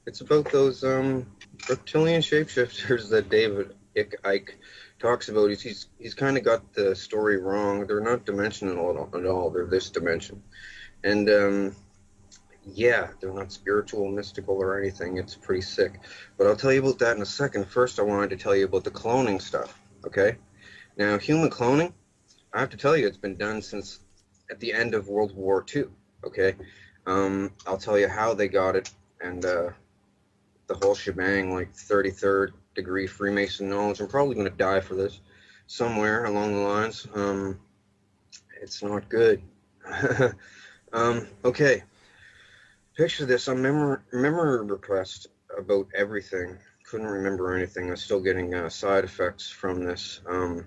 It's about those reptilian shapeshifters that David Icke talks about. He's kind of got the story wrong. They're not dimensional at all. They're this dimension, and yeah, they're not spiritual, mystical, or anything. It's pretty sick. But I'll tell you about that in a second. First, I wanted to tell you about the cloning stuff. Okay, now human cloning. I have to tell you, it's been done since at the end of World War II. Okay, I'll tell you how they got it and the whole shebang, like 33rd degree Freemason knowledge. I'm probably going to die for this somewhere along the lines. It's not good. Okay, picture this. I'm memory repressed about everything. Couldn't remember anything. I'm still getting side effects from this. I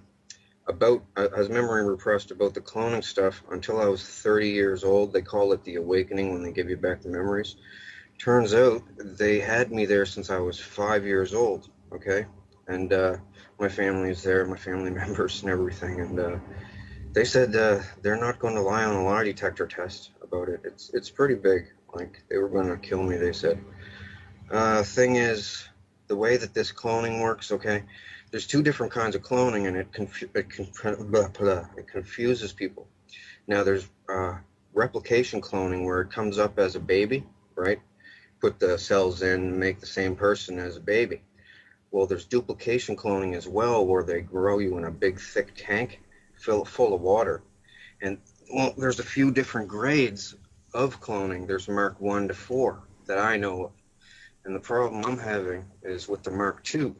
was memory repressed about the cloning stuff until I was 30 years old. They call it the awakening when they give you back the memories. Turns out they had me there since I was 5 years old, okay? And my family is there, my family members and everything. And they said they're not going to lie on a lie detector test about it. It's pretty big. Like, they were going to kill me, they said. Thing is, the way that this cloning works, okay? There's two different kinds of cloning, and it confuses people. Now, there's replication cloning where it comes up as a baby, right? Put the cells in, make the same person as a baby. Well, there's duplication cloning as well, where they grow you in a big, thick tank full of water. And well, there's a few different grades of cloning. There's Mark 1 to 4 that I know of. And the problem I'm having is with the Mark 2.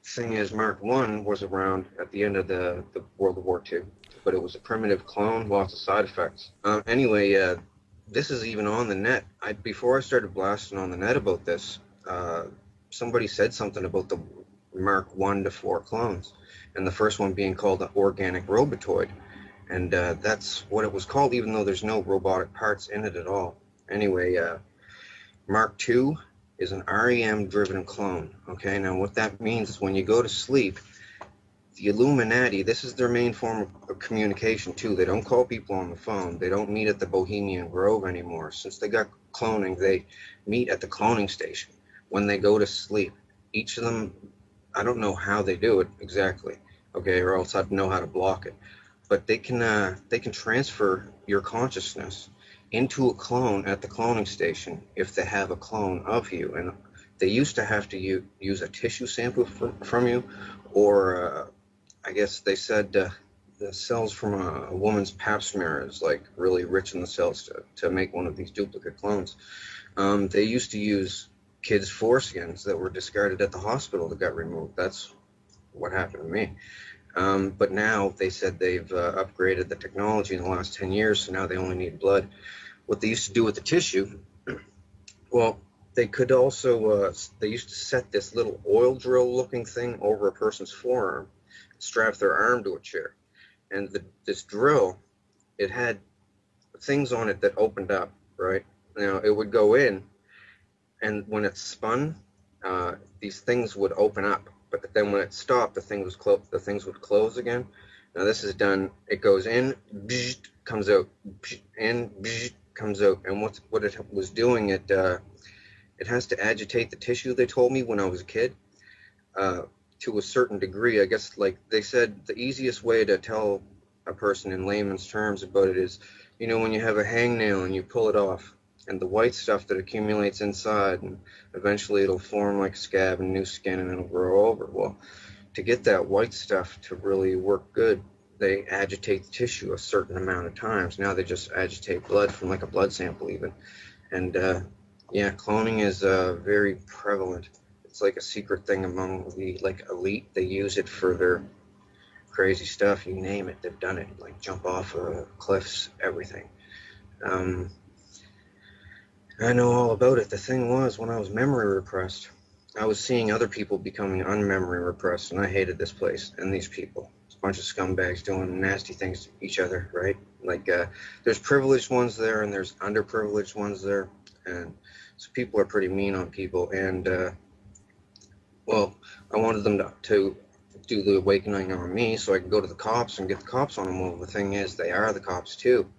Thing is, Mark 1 was around at the end of the World War II, but it was a primitive clone, lots of side effects. Anyway, this is even on the net. Before I started blasting on the net about this, uh, somebody said something about the Mark 1 to 4 clones, and the first one being called an organic robotoid. And that's what it was called, even though there's no robotic parts in it at all. Anyway, Mark 2 is an REM-driven clone. Okay, now what that means is when you go to sleep, the Illuminati, this is their main form of communication too. They don't call people on the phone. They don't meet at the Bohemian Grove anymore. Since they got cloning, they meet at the cloning station when they go to sleep. Each of them, I don't know how they do it exactly, okay, or else I'd know how to block it. But they can transfer your consciousness into a clone at the cloning station if they have a clone of you. And they used to have to use a tissue sample from you, or I guess they said the cells from a woman's pap smear is like really rich in the cells to make one of these duplicate clones. They used to use kids' foreskins that were discarded at the hospital that got removed. That's what happened to me. But now they said they've upgraded the technology in the last 10 years, so now they only need blood. What they used to do with the tissue, well, they could also, they used to set this little oil drill looking thing over a person's forearm, strap their arm to a chair. And this drill, it had things on it that opened up, right? Now, it would go in, and when it spun, these things would open up. But then when it stopped, the things would close again. Now, this is done, it goes in, comes out, in, comes out. And what it was doing, it has to agitate the tissue, they told me when I was a kid, to a certain degree. I guess, like they said, the easiest way to tell a person in layman's terms about it is, you know, when you have a hangnail and you pull it off, and the white stuff that accumulates inside, and eventually it'll form like a scab and new skin, and it'll grow over. Well, to get that white stuff to really work good, they agitate the tissue a certain amount of times. Now they just agitate blood from like a blood sample even. And yeah, cloning is very prevalent. It's like a secret thing among the like elite. They use it for their crazy stuff. You name it, they've done it. Like jump off cliffs, everything. Um, I know all about it. The thing was, when I was memory repressed, I was seeing other people becoming unmemory repressed, and I hated this place and these people. It's a bunch of scumbags doing nasty things to each other, right? Like, there's privileged ones there, and there's underprivileged ones there, and so people are pretty mean on people. And well, I wanted them to do the awakening on me, so I could go to the cops and get the cops on them. Well, the thing is, they are the cops too.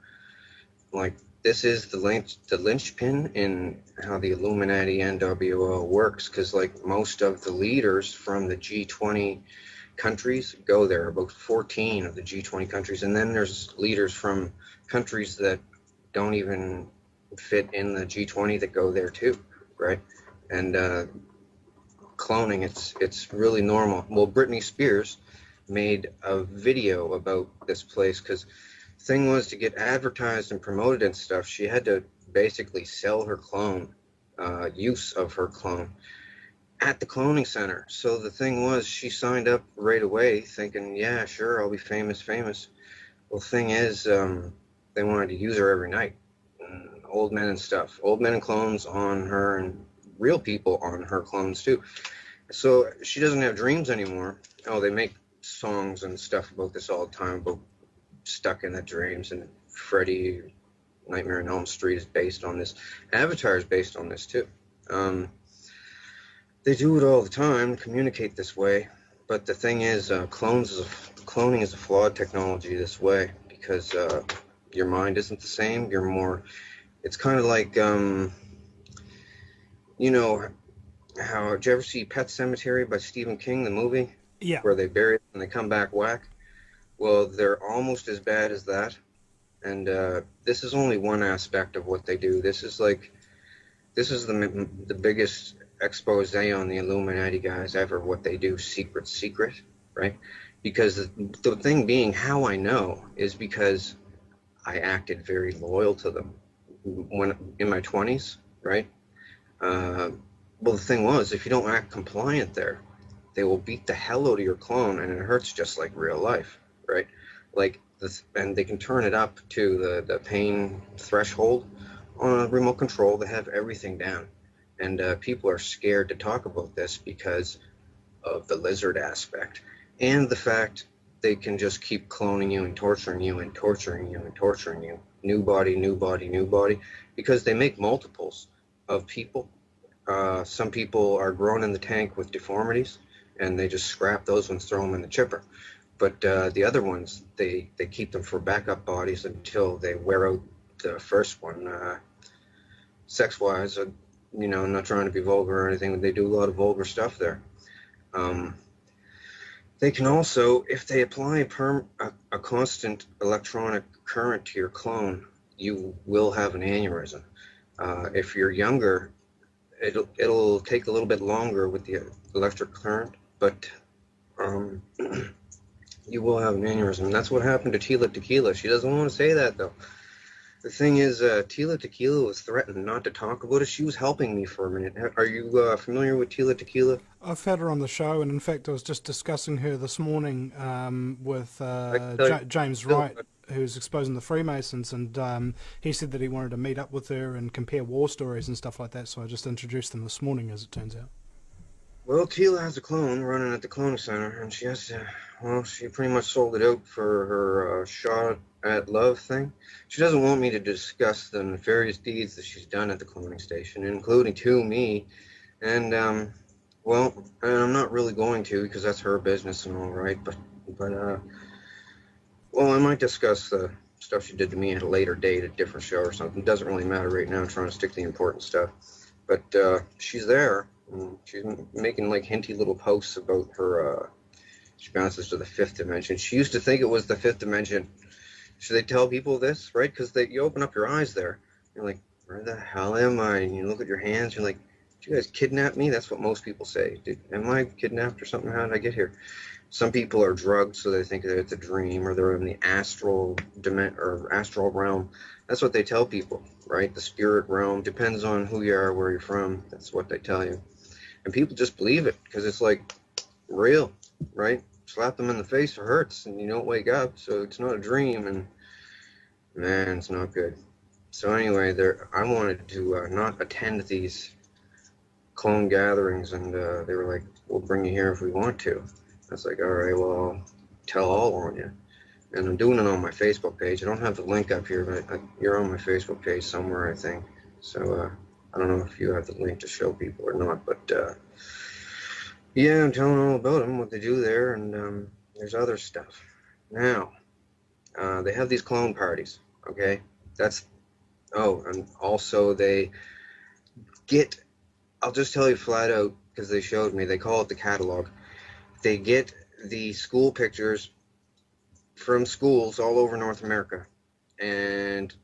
Like, this is the linchpin in how the Illuminati NWO works, because like most of the leaders from the G20 countries go there, about 14 of the G20 countries, and then there's leaders from countries that don't even fit in the G20 that go there too, right? And cloning, it's really normal. Well, Britney Spears made a video about this place, because the thing was, to get advertised and promoted and stuff, she had to basically sell her clone, use of her clone at the cloning center. So the thing was, she signed up right away thinking, yeah, sure, I'll be famous. Well, the thing is, they wanted to use her every night. Old men and stuff, old men and clones on her, and real people on her clones too. So she doesn't have dreams anymore. Oh, they make songs and stuff about this all the time, about stuck in the dreams, and Freddy, Nightmare on Elm Street is based on this. Avatar is based on this too. They do it all the time, communicate this way. But the thing is, cloning is a flawed technology this way, because your mind isn't the same. You're more. It's kind of like, you know, how, did you ever see Pet Sematary by Stephen King, the movie? Yeah. Where they bury it and they come back whack? Well, they're almost as bad as that. And this is only one aspect of what they do. This is the biggest expose on the Illuminati guys ever, what they do secret, right? Because the thing being, how I know is because I acted very loyal to them when in my 20s, right? Well, the thing was, if you don't act compliant there, they will beat the hell out of your clone, and it hurts just like real life, right? Like this, and they can turn it up to the pain threshold on a remote control. They have everything down, and people are scared to talk about this because of the lizard aspect and the fact they can just keep cloning you and torturing you and torturing you and torturing you. New body, because they make multiples of people. Some people are grown in the tank with deformities, and they just scrap those ones, throw them in the chipper. But the other ones, they keep them for backup bodies until they wear out the first one. Sex-wise, I'm not trying to be vulgar or anything, but they do a lot of vulgar stuff there. They can also, if they apply a constant electronic current to your clone, you will have an aneurysm. If you're younger, it'll take a little bit longer with the electric current, but you will have an aneurysm. And that's what happened to Tila Tequila. She doesn't want to say that, though. The thing is, Tila Tequila was threatened not to talk about it. She was helping me for a minute. Are you familiar with Tila Tequila? I've had her on the show, and in fact, I was just discussing her this morning with James Wright, who's exposing the Freemasons, and he said that he wanted to meet up with her and compare war stories and stuff like that, so I just introduced them this morning, as it turns out. Well, Tila has a clone running at the cloning center, and she has to, she pretty much sold it out for her shot at love thing. She doesn't want me to discuss the nefarious deeds that she's done at the cloning station, including to me, and I'm not really going to, because that's her business and all right, but I might discuss the stuff she did to me at a later date, a different show or something. It doesn't really matter right now. I'm trying to stick to the important stuff. But she's there. She's making like hinty little posts about her. She bounces to the fifth dimension. She used to think it was the fifth dimension. Should they tell people this, right? Because you open up your eyes there. You're like, where the hell am I? And you look at your hands. You're like, did you guys kidnap me? That's what most people say. Am I kidnapped or something? How did I get here? Some people are drugged, so they think that it's a dream, or they're in the astral realm. That's what they tell people, right? The spirit realm depends on who you are, where you're from. That's what they tell you, and people just believe it because it's like real, right? Slap them in the face, it hurts, and you don't wake up, so it's not a dream, and man, it's not good. So anyway, I wanted to not attend these clone gatherings, and they were like, "We'll bring you here if we want to." I was like, all right, well, I'll tell all on you. And I'm doing it on my Facebook page. I don't have the link up here, but you're on my Facebook page somewhere, I think. So I don't know if you have the link to show people or not, but yeah, I'm telling all about them, what they do there, and there's other stuff. Now, they have these clone parties, okay? That's Oh, and also they get, I'll just tell you flat out, because they showed me, they call it the catalog. They get the school pictures from schools all over North America, and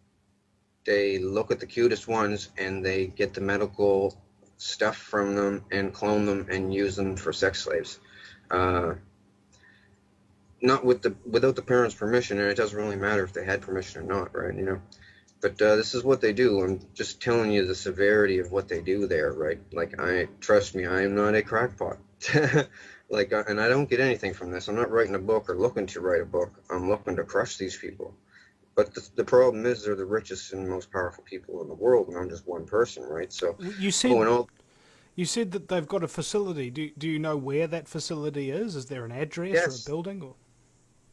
they look at the cutest ones, and they get the medical stuff from them and clone them and use them for sex slaves. Uh, not without the parents' permission, and it doesn't really matter if they had permission or not, right? But this is what they do. I'm just telling you the severity of what they do there, right? Like, trust me, I am not a crackpot. Like, and I don't get anything from this. I'm not writing a book or looking to write a book. I'm looking to crush these people. But the problem is they're the richest and most powerful people in the world, and I'm just one person, right? So, You oh, said and all, you said that they've got a facility. Do you know where that facility is? Is there an address or a yes, building? Or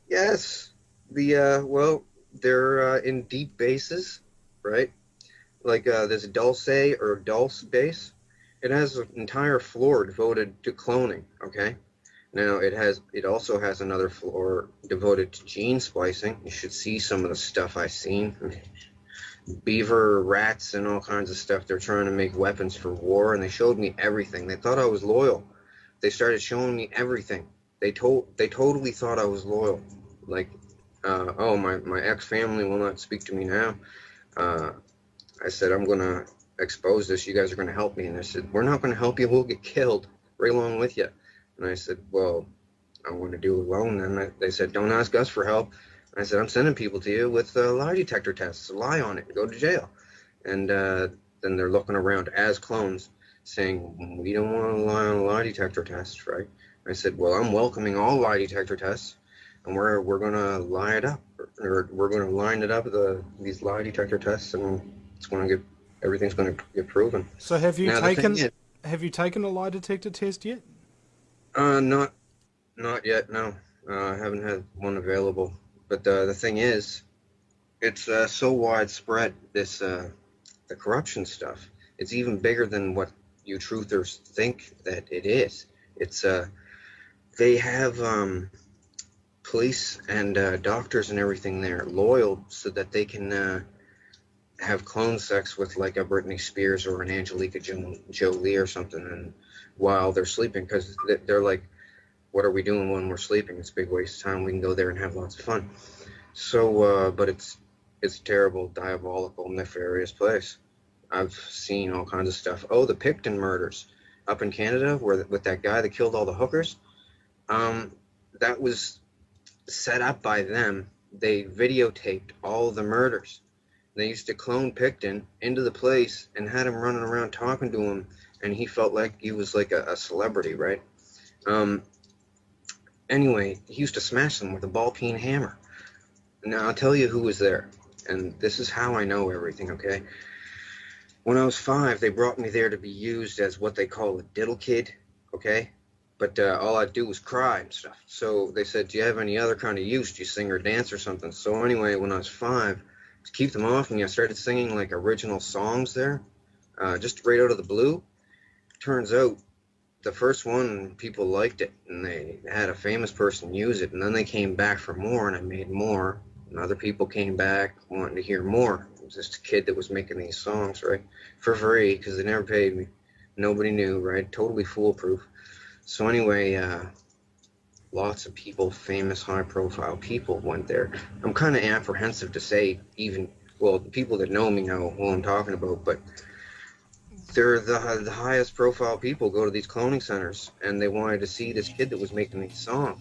yes. Well, they're in deep bases, right? Like this Dulce or Dulce base. It has an entire floor devoted to cloning. Okay. Now it also has another floor devoted to gene splicing. You should see some of the stuff I've seen. Beaver, rats, and all kinds of stuff. They're trying to make weapons for war, and they showed me everything. They thought I was loyal. They started showing me everything. They totally thought I was loyal. Like, oh, my ex family will not speak to me now. Uh, I said, I'm going to expose this. You guys are going to help me. And they said, we're not going to help you. We'll get killed right along with you. And I said, well, I'm going to do it alone. And they said, don't ask us for help. And I said, I'm sending people to you with lie detector tests. Lie on it and go to jail. And then they're looking around as clones saying, we don't want to lie on a lie detector test, right? I said, well, I'm welcoming all lie detector tests. And we're going to lie it up. Or we're going to line it up, these lie detector tests, and it's going to get everything's going to get proven. so Now the thing is, have you taken a lie detector test yet? not yet. No, I haven't had one available. But the thing is, it's so widespread. The corruption stuff. It's even bigger than what you truthers think that it is. It's they have police and doctors and everything there loyal so that they can have clone sex with like a Britney Spears or an Angelica Jolie or something, and while they're sleeping, because they're like, what are we doing when we're sleeping? It's a big waste of time. We can go there and have lots of fun. So, but it's a terrible, diabolical, nefarious place. I've seen all kinds of stuff. Oh, the Picton murders up in Canada, with that guy that killed all the hookers. Um, that was set up by them. They videotaped all the murders. They used to clone Picton into the place and had him running around talking to him, and he felt like he was like a celebrity, right? Um, anyway, he used to smash them with a ball-peen hammer. Now, I'll tell you who was there, and this is how I know everything, okay? When I was 5, they brought me there to be used as what they call a diddle kid, okay? But all I'd do was cry and stuff. So they said, do you have any other kind of use? Do you sing or dance or something? So anyway, when I was 5, to keep them off me, I started singing like original songs there, just right out of the blue. Turns out the first one, people liked it, and they had a famous person use it, and then they came back for more, and I made more, and other people came back wanting to hear more. It was just a kid that was making these songs, right, for free, because they never paid me. Nobody knew, right? Totally foolproof. So anyway, lots of people, famous, high-profile people went there. I'm kind of apprehensive to say even, well, the people that know me know who I'm talking about, but they're the highest profile people go to these cloning centers, and they wanted to see this kid that was making these songs.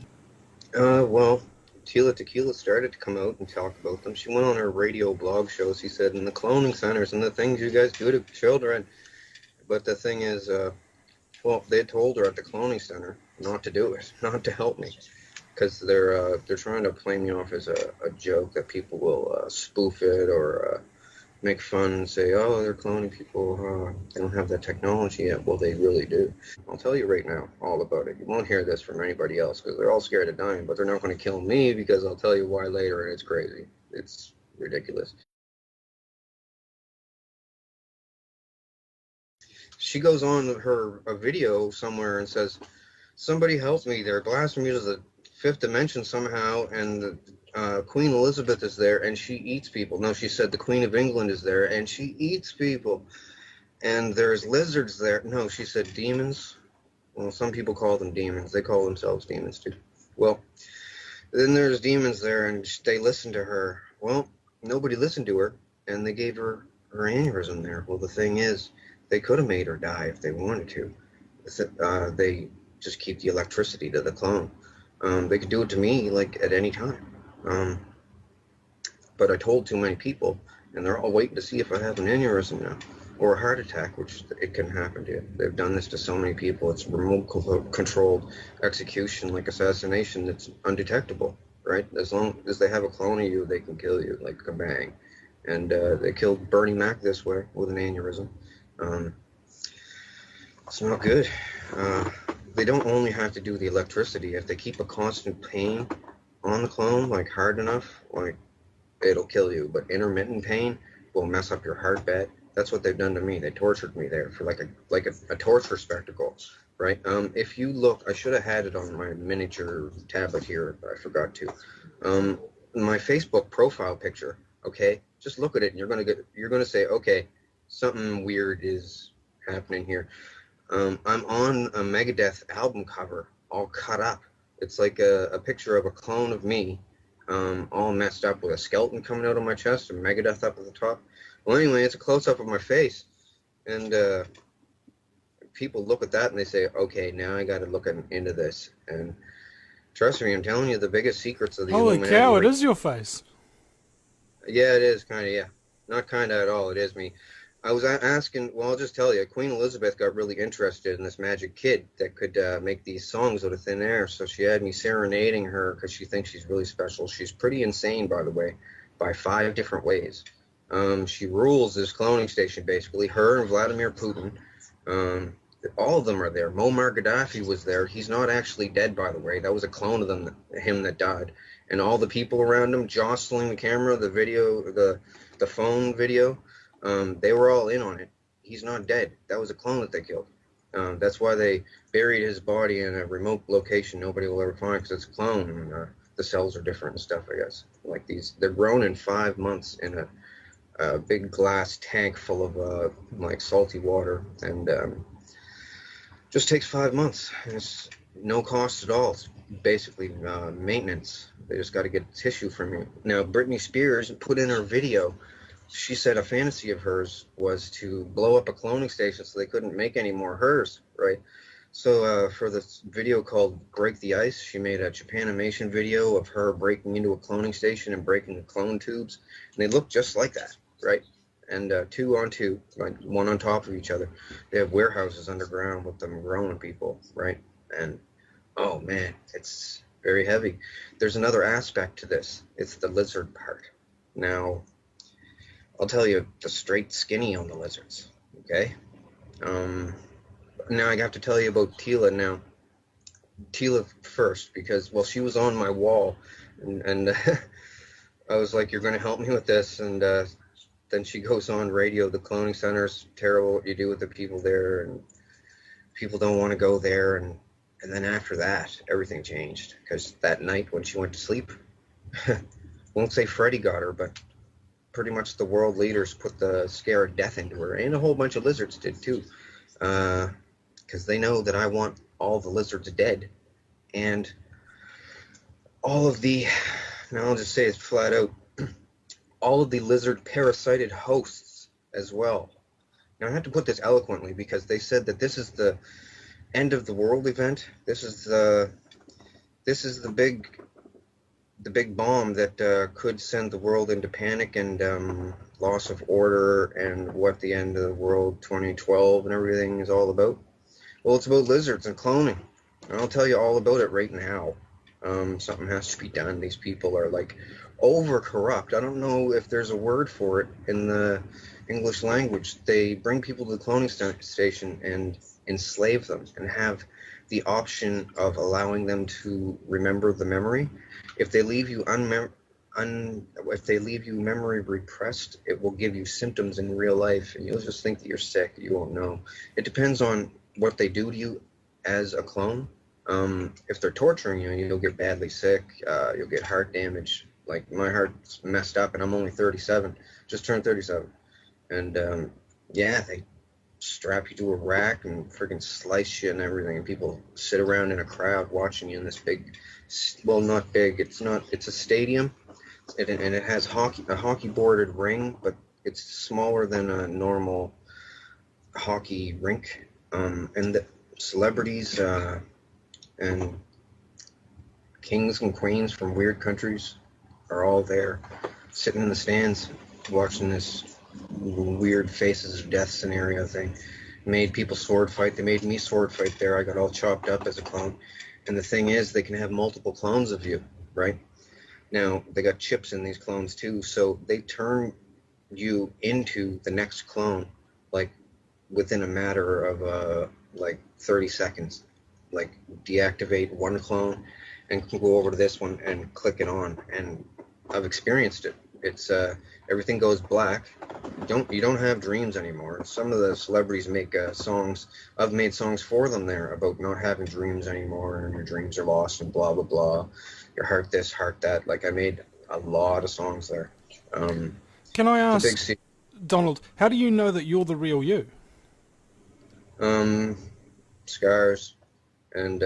Well, Tila Tequila started to come out and talk about them. She went on her radio blog show. She said, in the cloning centers and the things you guys do to children. But the thing is, well, they told her at the cloning center not to do it, not to help me, because they're trying to play me off as a joke that people will spoof it or make fun and say, oh, they're cloning people. They don't have that technology yet. Well, they really do. I'll tell you right now all about it. You won't hear this from anybody else because they're all scared of dying, but they're not going to kill me because I'll tell you why later, and it's crazy. It's ridiculous. She goes on her a video somewhere and says, somebody help me. They're blasting me to the fifth dimension somehow, and Queen Elizabeth is there and she eats people. No, she said the Queen of England is there and she eats people. And there's lizards there. No, she said demons. Well, some people call them demons. They call themselves demons too. Well, then there's demons there and they listen to her. Well, nobody listened to her and they gave her aneurysm there. Well, the thing is, they could have made her die if they wanted to. They just keep the electricity to the clone. They could do it to me like at any time. But I told too many people, and they're all waiting to see if I have an aneurysm now or a heart attack, which it can happen to. They've done this to so many people. It's remote controlled execution, like assassination, that's undetectable, right? As long as they have a clone of you, they can kill you like a bang. And they killed Bernie Mac this way with an aneurysm. It's not good. They don't only have to do the electricity. If they keep a constant pain on the clone, like hard enough, like it'll kill you. But intermittent pain will mess up your heart bed. That's what they've done to me. They tortured me there for like a torture spectacle, right? If you look, I should have had it on my miniature tablet here, but I forgot to. My Facebook profile picture, okay? Just look at it, and you're gonna say, okay, something weird is happening here. I'm on a Megadeth album cover, all cut up. It's like a picture of a clone of me, all messed up with a skeleton coming out of my chest and Megadeth up at the top. Well, anyway, it's a close-up of my face. And people look at that and they say, okay, now I got to look into this. And trust me, I'm telling you the biggest secrets of the Holy Illuminati. cow, it is your face. Yeah, it is, kind of, yeah. Not kind of at all, it is me. I was asking, well, I'll just tell you, Queen Elizabeth got really interested in this magic kid that could make these songs out of thin air. So she had me serenading her because she thinks she's really special. She's pretty insane, by the way, by 5 different ways. She rules this cloning station, basically. Her and Vladimir Putin. All of them are there. Muammar Gaddafi was there. He's not actually dead, by the way. That was a clone of him that died. And all the people around him jostling the camera, the video, the phone video. They were all in on it. He's not dead. That was a clone that they killed. That's why they buried his body in a remote location nobody will ever find, because it's a clone. And the cells are different and stuff, I guess. Like they're grown in 5 months in a big glass tank full of like salty water, and just takes 5 months. It's no cost at all. It's basically maintenance. They just got to get tissue from you. Now, Britney Spears put in her video. She said a fantasy of hers was to blow up a cloning station so they couldn't make any more hers, right? So for this video called Break the Ice, she made a Japanimation video of her breaking into a cloning station and breaking the clone tubes. And they look just like that, right? And 2 on 2, like one on top of each other. They have warehouses underground with them growing people, right? And, oh man, it's very heavy. There's another aspect to this. It's the lizard part. Now, I'll tell you the straight skinny on the lizards, okay? Now I have to tell you about Tila now. Tila first, because, well, she was on my wall, and I was like, you're going to help me with this, and then she goes on radio, the cloning center's terrible what you do with the people there, and people don't want to go there, and then after that, everything changed, because that night when she went to sleep, won't say Freddy got her, but pretty much the world leaders put the scare of death into her, and a whole bunch of lizards did too, because they know that I want all the lizards dead, and all of the, now I'll just say it flat out, all of the lizard parasited hosts as well. Now I have to put this eloquently, because they said that this is the end of the world event. This is the big bomb that could send the world into panic and loss of order, and what the end of the world 2012 and everything is all about. Well, it's about lizards and cloning. I'll tell you all about it right now. Something has to be done. These people are like over corrupt. I don't know if there's a word for it in the English language. They bring people to the cloning station and enslave them and have the option of allowing them to remember the memory. If they leave you if they leave you memory repressed, it will give you symptoms in real life, and you'll just think that you're sick. You won't know. It depends on what they do to you as a clone. If they're torturing you, you'll get badly sick. You'll get heart damage, Like my heart's messed up, and I'm only 37, just turned 37, and yeah, they strap you to a rack and freaking slice you and everything, and people sit around in a crowd watching you in this big, well, not big, it's not, it's a stadium, and it has a hockey boarded ring, but it's smaller than a normal hockey rink, and the celebrities and kings and queens from weird countries are all there, sitting in the stands, watching this weird faces of death scenario thing. Made people sword fight. They made me sword fight there. I got all chopped up as a clone. And the thing is, they can have multiple clones of you, right? Now, they got chips in these clones too, so they turn you into the next clone, like within a matter of like 30 seconds. Like deactivate one clone and go over to this one and click it on. And I've experienced it. It's everything goes black. You don't have dreams anymore. Some of the celebrities make songs. I've made songs for them there about not having dreams anymore, and your dreams are lost, and blah blah blah. Your heart this, heart that. Like I made a lot of songs there. Can I It's a big ask, Donald, how do you know that you're the real you? Scars and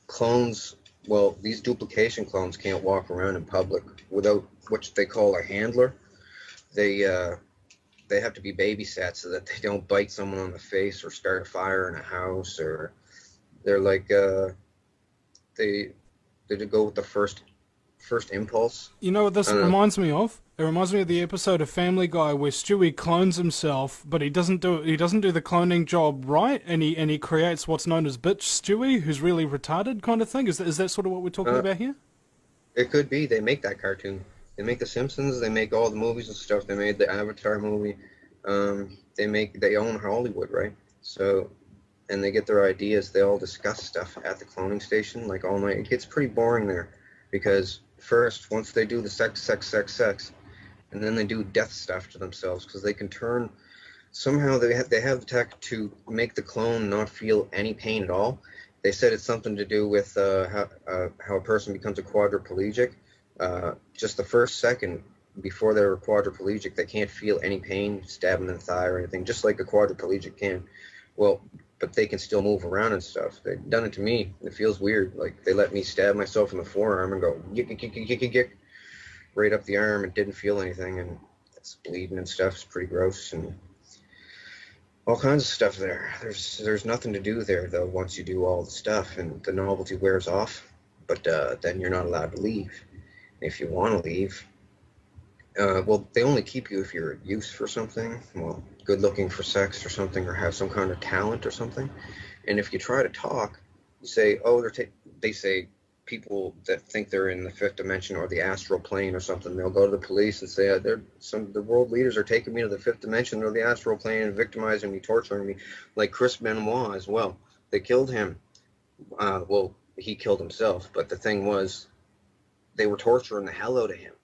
clones. Well, these duplication clones can't walk around in public without what they call a handler. They have to be babysat so that they don't bite someone on the face or start a fire in a house, or they're like they go with the first impulse. You know what this I don't know. reminds me of? It reminds me of the episode of Family Guy where Stewie clones himself, but he doesn't do the cloning job right, and he creates what's known as bitch Stewie, who's really retarded, kind of thing. Is that sort of what we're talking about here? It could be. They make that cartoon. They make The Simpsons. They make all the movies and stuff. They made the Avatar movie. They own Hollywood, right? So, and they get their ideas. They all discuss stuff at the cloning station like all night. It gets pretty boring there, because first, once they do the sex, and then they do death stuff to themselves, because they can turn. Somehow they have the tech to make the clone not feel any pain at all. They said it's something to do with how a person becomes a quadriplegic. Just the first second before they're quadriplegic, they can't feel any pain, stabbing in the thigh or anything, just like a quadriplegic can. Well, but they can still move around and stuff. They've done it to me. It feels weird. Like they let me stab myself in the forearm and go yick, yick, yick, yick, yick, yick, right up the arm, and didn't feel anything, and it's bleeding and stuff. It's pretty gross, and all kinds of stuff there. There's nothing to do there though once you do all the stuff, and the novelty wears off. But then you're not allowed to leave. And if you want to leave, well, they only keep you if you're use for something. Well, good looking for sex or something, or have some kind of talent or something. And if you try to talk, you say, oh, they say people that think they're in the fifth dimension or the astral plane or something. They'll go to the police and say, the world leaders are taking me to the fifth dimension or the astral plane and victimizing me, torturing me, like Chris Benoit as well. They killed him. Well, he killed himself, but the thing was, they were torturing the hell out of him.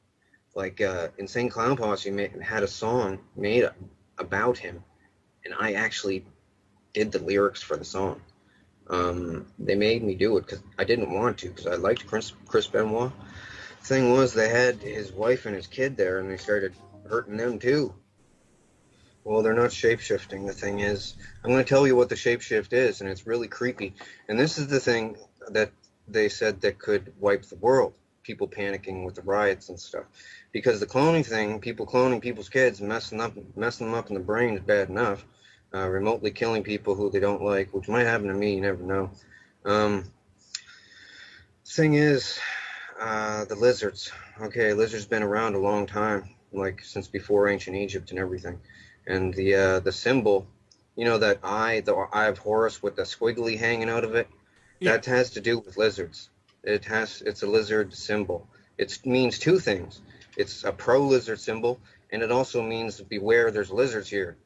Like Insane Clown Posse had a song made about him, and I actually did the lyrics for the song. They made me do it because I didn't want to, because I liked Chris Benoit. Thing was, they had his wife and his kid there, and they started hurting them too. Well, they're not shape-shifting. The thing is, I'm going to tell you what the shapeshift is, and it's really creepy. And this is the thing that they said that could wipe the world. People panicking with the riots and stuff. Because the cloning thing, people cloning people's kids, messing them up in the brain is bad enough. Remotely killing people who they don't like, which might happen to me, you never know. Thing is, the lizards. Okay, lizards been around a long time, like since before ancient Egypt and everything. And the symbol, you know, that the eye of Horus with the squiggly hanging out of it, Yeah. that has to do with lizards. It's a lizard symbol. It means two things. It's a pro-lizard symbol, and it also means beware, there's lizards here.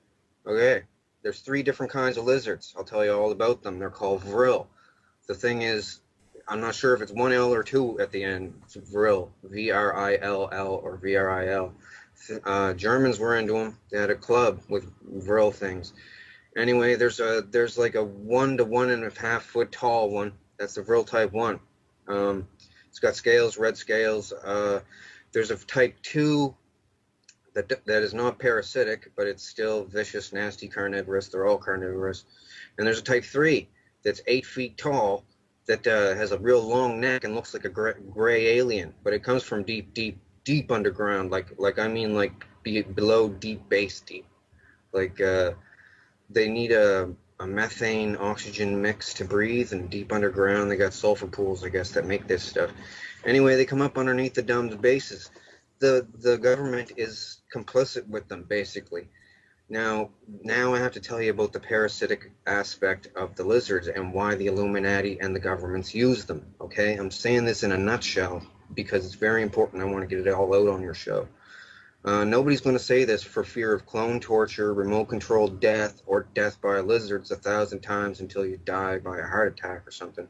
Okay, there's 3 different kinds of lizards. I'll tell you all about them. They're called vril. The thing is, I'm not sure if it's 1 L or 2 at the end. It's vril, V-R-I-L-L or V-R-I-L. Germans were into them. They had a club with vril things. Anyway, there's like a 1 to 1.5 foot tall one. That's the vril type 1. It's got scales, red scales. There's a type 2 that is not parasitic, but it's still vicious, nasty, carnivorous. They're all carnivorous. And there's a type 3 that's 8 feet tall that has a real long neck and looks like a gray alien, but it comes from deep underground. Like below deep base deep. Like they need a methane oxygen mix to breathe, and deep underground they got sulfur pools, I guess, that make this stuff. Anyway, they come up underneath the domed bases. The government is complicit with them, basically. Now I have to tell you about the parasitic aspect of the lizards and why the Illuminati and the governments use them, okay? I'm saying this in a nutshell because it's very important. I want to get it all out on your show. Nobody's going to say this for fear of clone torture, remote-controlled death, or death by lizards 1,000 times until you die by a heart attack or something.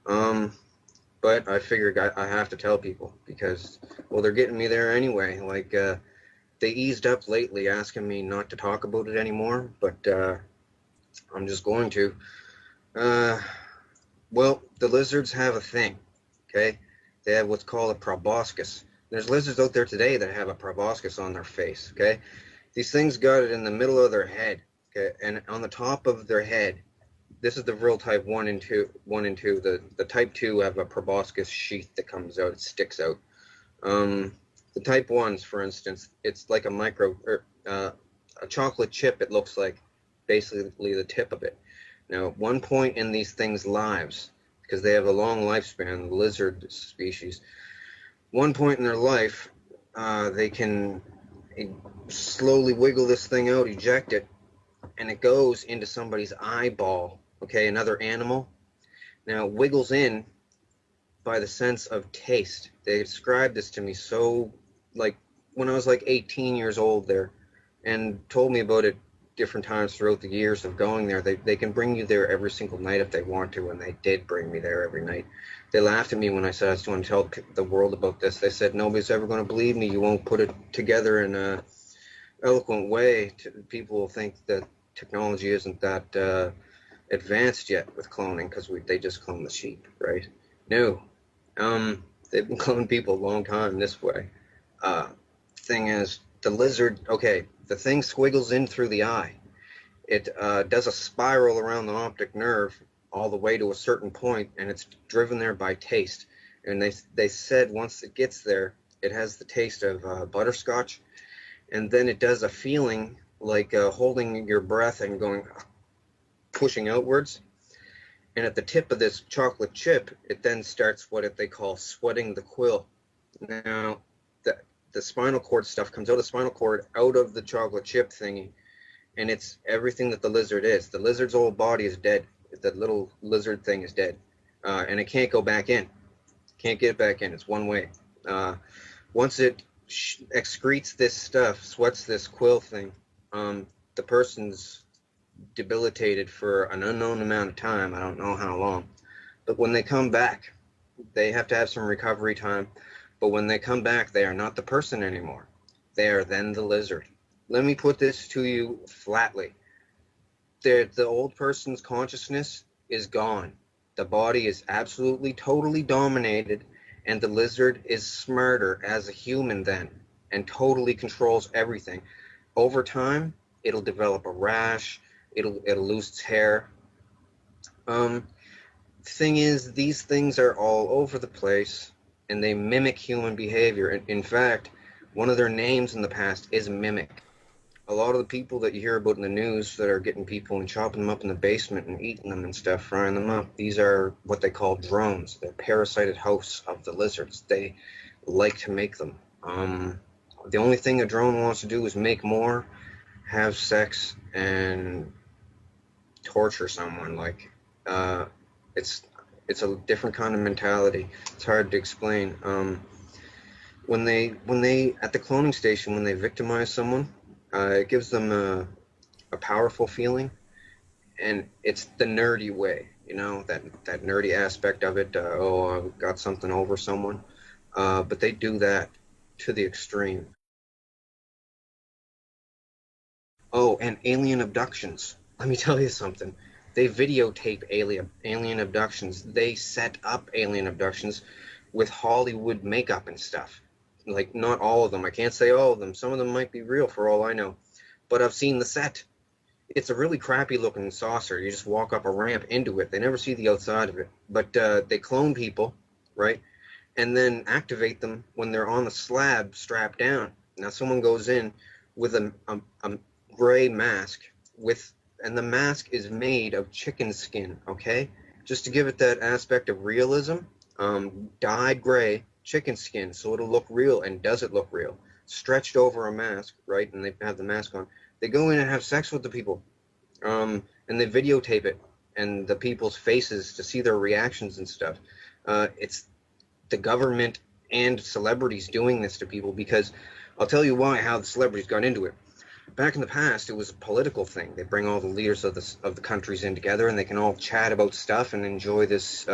But I figured I have to tell people because, well, they're getting me there anyway. Like, they eased up lately asking me not to talk about it anymore, but I'm just going to. Well, the lizards have a thing, okay? They have what's called a proboscis. There's lizards out there today that have a proboscis on their face, okay? These things got it in the middle of their head, okay? And on the top of their head, this is the real type 1 and 2. The type 2 have a proboscis sheath that comes out, it sticks out. The type 1s, for instance, it's like a chocolate chip, it looks like, basically the tip of it. Now, at one point in these things' lives, because they have a long lifespan, the lizard species, one point in their life, they can slowly wiggle this thing out, eject it, and it goes into somebody's eyeball, okay, another animal. Now, it wiggles in by the sense of taste. They described this to me so, like, when I was like 18 years old there, and told me about it different times throughout the years of going there. They can bring you there every single night if they want to, and they did bring me there every night. They laughed at me when I said I was going to tell the world about this. They said, nobody's ever going to believe me. You won't put it together in a eloquent way. People will think that technology isn't that advanced yet with cloning because they just clone the sheep, right? No. They've been cloning people a long time this way. Thing is, the lizard, okay, the thing squiggles in through the eye. It does a spiral around the optic nerve all the way to a certain point, and it's driven there by taste. And they said once it gets there, it has the taste of butterscotch, and then it does a feeling like holding your breath and pushing outwards. And at the tip of this chocolate chip, it then starts what they call sweating the quill. Now, the spinal cord stuff comes out of the spinal cord, out of the chocolate chip thingy, and it's everything that the lizard is. The lizard's whole body is dead. The little lizard thing is dead, and it can't go back in. Can't get back in. It's one way. Once it excretes this stuff, sweats this quill thing, the person's debilitated for an unknown amount of time. I don't know how long. But when they come back, they have to have some recovery time. But when they come back, they are not the person anymore. They are then the lizard. Let me put this to you flatly. The old person's consciousness is gone. The body is absolutely, totally dominated, and the lizard is smarter as a human then, and totally controls everything. Over time, it'll develop a rash. It'll lose its hair. Thing is, these things are all over the place, and they mimic human behavior. In fact, one of their names in the past is Mimic. A lot of the people that you hear about in the news that are getting people and chopping them up in the basement and eating them and stuff, frying them up, these are what they call drones. They're parasited hosts of the lizards. They like to make them. The only thing a drone wants to do is make more, have sex, and torture someone. Like, it's a different kind of mentality. It's hard to explain. When they at the cloning station, when they victimize someone, it gives them a powerful feeling, and it's the nerdy way, that nerdy aspect of it. I've got something over someone, but they do that to the extreme. Oh, and alien abductions. Let me tell you something. They videotape alien abductions. They set up alien abductions with Hollywood makeup and stuff. like not all of them. I can't say all of them. Some of them might be real for all I know, but I've seen the set. It's a really crappy looking saucer. You just walk up a ramp into it. They never see the outside of it, but they clone people, right? And then activate them when they're on the slab strapped down. Now someone goes in with a gray mask and the mask is made of chicken skin, okay? Just to give it that aspect of realism, dyed gray chicken skin, so it'll look real. And does it look real? Stretched over a mask, right? And they have the mask on. They go in and have sex with the people, and they videotape it and the people's faces to see their reactions and stuff. It's the government and celebrities doing this to people, because I'll tell you how the celebrities got into it. Back in the past, it was a political thing. They bring all the leaders of the countries in together, and they can all chat about stuff and enjoy this,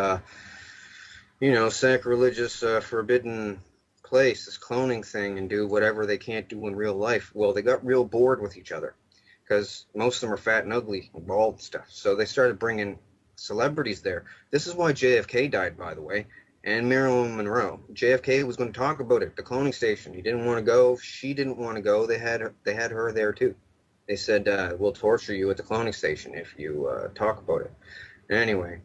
sacrilegious, forbidden place, this cloning thing, and do whatever they can't do in real life. Well, they got real bored with each other because most of them are fat and ugly and bald and stuff. So they started bringing celebrities there. This is why JFK died, by the way, and Marilyn Monroe. JFK was going to talk about it, the cloning station. He didn't want to go. She didn't want to go. They had her there too. They said, we'll torture you at the cloning station if you talk about it. Anyway,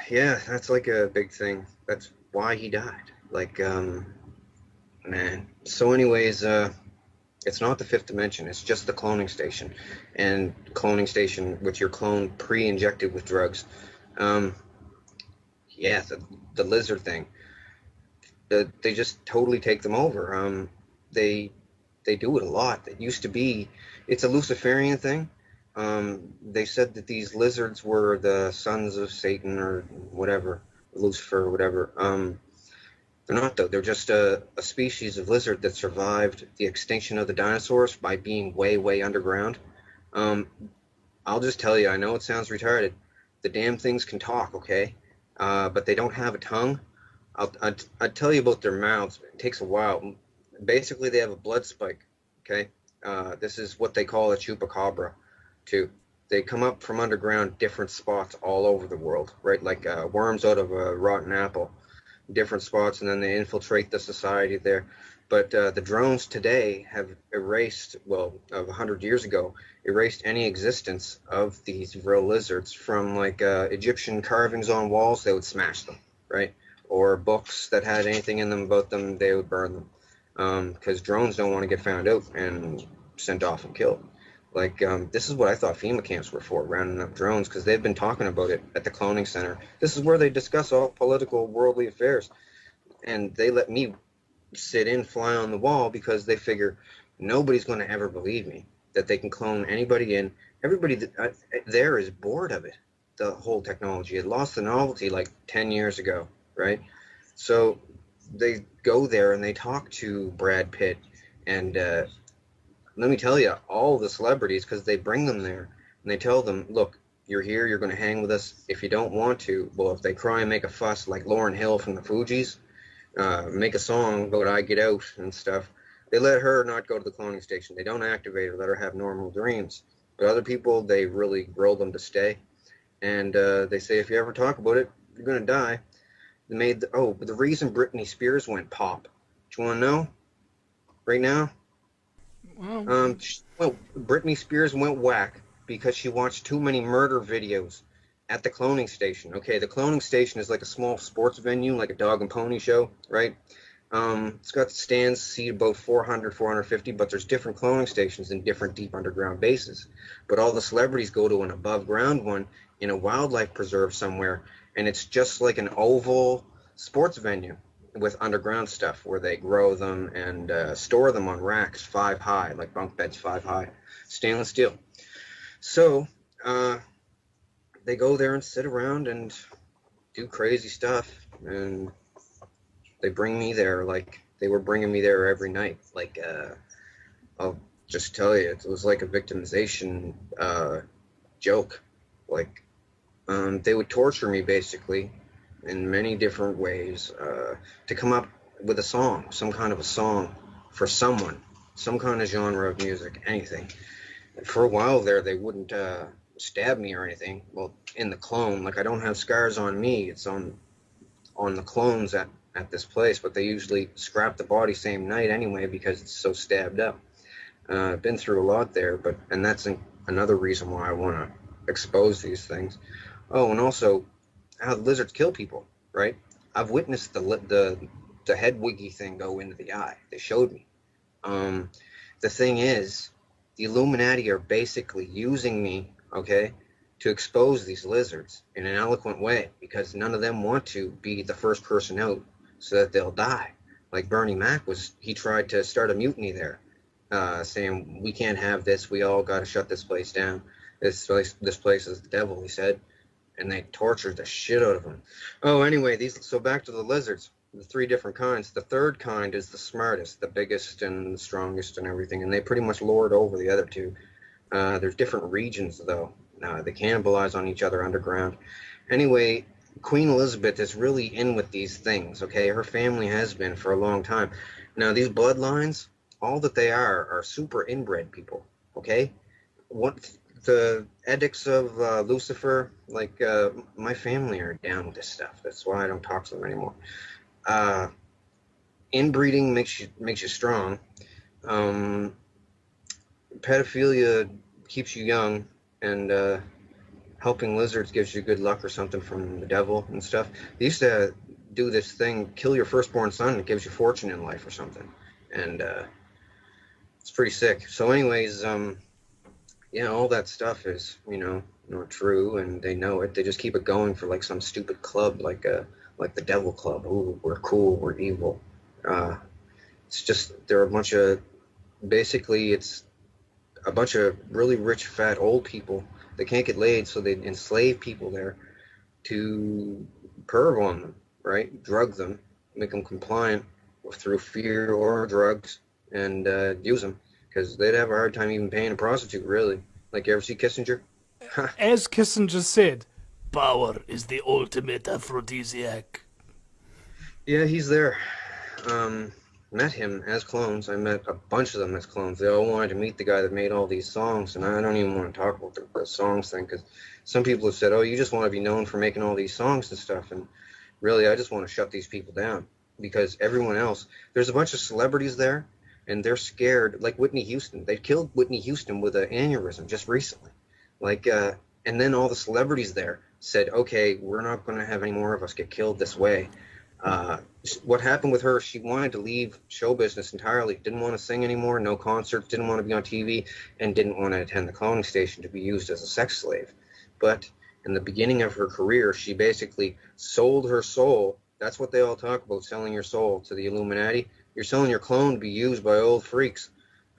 yeah, that's like a big thing. That's why he died. Like, man. So anyways, it's not the fifth dimension. It's just the cloning station. And cloning station with your clone pre-injected with drugs. Yeah, the lizard thing. They just totally take them over. They do it a lot. It used to be, it's a Luciferian thing. They said that these lizards were the sons of Satan or whatever, Lucifer or whatever. They're not, though. They're just a species of lizard that survived the extinction of the dinosaurs by being way, way underground. I'll just tell you, I know it sounds retarded. The damn things can talk, okay? But they don't have a tongue. I'll tell you about their mouths. It takes a while. Basically, they have a blood spike, okay? This is what they call a chupacabra, too. They come up from underground different spots all over the world, right? Like worms out of a rotten apple, different spots, and then they infiltrate the society there. But the drones today have erased, well, of 100 years ago, erased any existence of these real lizards from, like, Egyptian carvings on walls. They would smash them, right? Or books that had anything in them about them, they would burn them, because drones don't want to get found out and sent off and killed. Like, this is what I thought FEMA camps were for, rounding up drones, because they've been talking about it at the cloning center. This is where they discuss all political, worldly affairs. And they let me sit in, fly on the wall, because they figure nobody's going to ever believe me that they can clone anybody in. Everybody there is bored of it, the whole technology. It lost the novelty like 10 years ago, right? So they go there and they talk to Brad Pitt and let me tell you, all the celebrities, because they bring them there and they tell them, look, you're here, you're going to hang with us. If you don't want to, well, if they cry and make a fuss like Lauryn Hill from the Fugees, make a song about I Get Out and stuff, they let her not go to the cloning station. They don't activate her, let her have normal dreams. But other people, they really grill them to stay. And they say, if you ever talk about it, you're going to die. But the reason Britney Spears went pop, do you want to know right now? Well, Britney Spears went whack because she watched too many murder videos at the cloning station. Okay, the cloning station is like a small sports venue, like a dog and pony show, right? It's got stands, seat about 400, 450, but there's different cloning stations in different deep underground bases. But all the celebrities go to an above ground one in a wildlife preserve somewhere, and it's just like an oval sports venue with underground stuff where they grow them and store them on racks 5 high, like bunk beds 5 high, stainless steel. So they go there and sit around and do crazy stuff, and they bring me there like they were bringing me there every night. Like, I'll just tell you, it was like a victimization joke. Like, they would torture me basically in many different ways to come up with a song, some kind of a song for someone, some kind of genre of music, anything. For a while there, they wouldn't stab me or anything. Well, in the clone, like, I don't have scars on me. It's on the clones that at this place, but they usually scrap the body same night anyway because it's so stabbed up. I've been through a lot there, and that's another reason why I want to expose these things. Oh, and also how the lizards kill people, right? I've witnessed the head wiggy thing go into the eye. They showed me. The thing is, the Illuminati are basically using me, okay, to expose these lizards in an eloquent way because none of them want to be the first person out so that they'll die. Like Bernie Mac he tried to start a mutiny there, saying we can't have this. We all got to shut this place down. This place is the devil, he said, and they tortured the shit out of him. Oh, anyway, so back to the lizards. The 3 different kinds. The third kind is the smartest, the biggest and the strongest and everything, and they pretty much lord over the other 2. There's different regions, though. They cannibalize on each other underground. Anyway, Queen Elizabeth is really in with these things, okay? Her family has been for a long time. Now, these bloodlines, all that they are super inbred people, okay? The edicts of Lucifer, like my family are down with this stuff. That's why I don't talk to them anymore. Inbreeding makes you strong. Pedophilia keeps you young, and helping lizards gives you good luck or something from the devil and stuff. They used to do this thing, kill your firstborn son, it gives you fortune in life or something, and it's pretty sick. So anyways, yeah, all that stuff is, not true, and they know it. They just keep it going for like some stupid club, like the Devil Club. Ooh, we're cool, we're evil. It's just they're a bunch of, basically, it's a bunch of really rich, fat, old people that can't get laid, so they enslave people there to perv on them, right? Drug them, make them compliant through fear or drugs, and use them, because they'd have a hard time even paying a prostitute, really. Like, you ever see Kissinger? As Kissinger said, power is the ultimate aphrodisiac. Yeah, he's there. Met him as clones. I met a bunch of them as clones. They all wanted to meet the guy that made all these songs, and I don't even want to talk about the songs thing, because some people have said, oh, you just want to be known for making all these songs and stuff, and really, I just want to shut these people down, because everyone else, there's a bunch of celebrities there, and they're scared, like Whitney Houston. They killed Whitney Houston with an aneurysm just recently. And then all the celebrities there said, okay, we're not going to have any more of us get killed this way. What happened with her, she wanted to leave show business entirely, didn't want to sing anymore, no concerts, didn't want to be on TV, and didn't want to attend the cloning station to be used as a sex slave. But in the beginning of her career, she basically sold her soul. That's what they all talk about, selling your soul to the Illuminati. You're selling your clone to be used by old freaks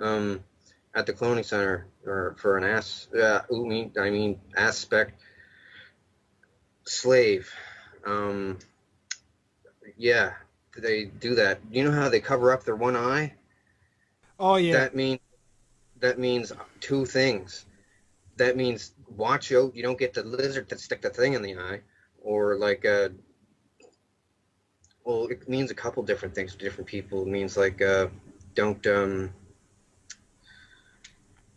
at the cloning center, or for an aspect slave. Yeah, they do that. You know how they cover up their one eye? Oh yeah. That means 2 things. That means watch out, you don't get the lizard to stick the thing in the eye, or well, it means a couple different things to different people. It means don't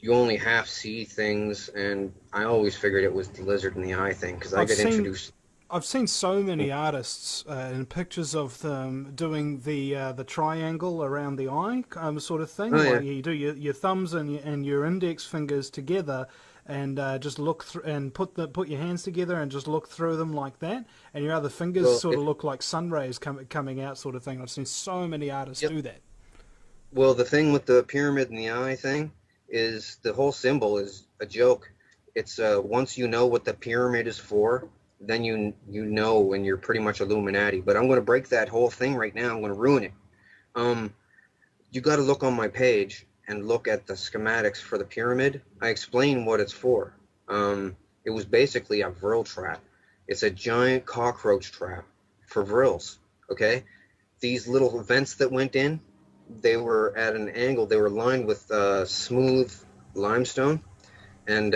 you only half see things, and I always figured it was the lizard in the eye thing, because introduced. I've seen so many artists in pictures of them doing the triangle around the eye sort of thing. Oh, yeah. Like you do your thumbs and your index fingers together, and just look through and put your hands together and just look through them like that, and your other fingers look like sun rays coming out, sort of thing. I've seen so many artists do that. Well, the thing with the pyramid in the eye thing is the whole symbol is a joke. It's once you know what the pyramid is for, then you know when you're pretty much Illuminati. But I'm going to break that whole thing right now. I'm going to ruin it. You got to look on my page and look at the schematics for the pyramid. I explain what it's for. It was basically a vril trap. It's a giant cockroach trap for vrils, okay? These little vents that went in, they were at an angle. They were lined with smooth limestone. And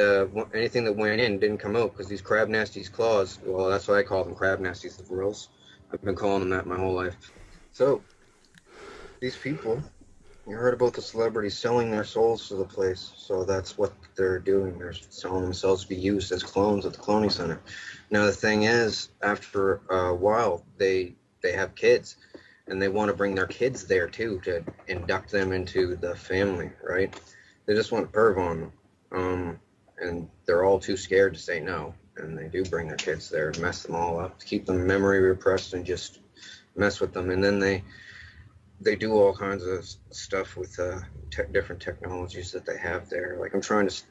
anything that went in didn't come out, because these crab nasties claws, well, that's why I call them crab nasties, the vrils. I've been calling them that my whole life. So, these people, you heard about the celebrities selling their souls to the place. So that's what they're doing. They're selling themselves to be used as clones at the cloning center. Now, the thing is, after a while, they have kids. and they want to bring their kids there too to induct them into the family, right? They just want to perv on them, and they're all too scared to say no, and they do bring their kids there, mess them all up, keep them memory repressed, and just mess with them, and then they do all kinds of stuff with different technologies that they have there. Like I'm trying to,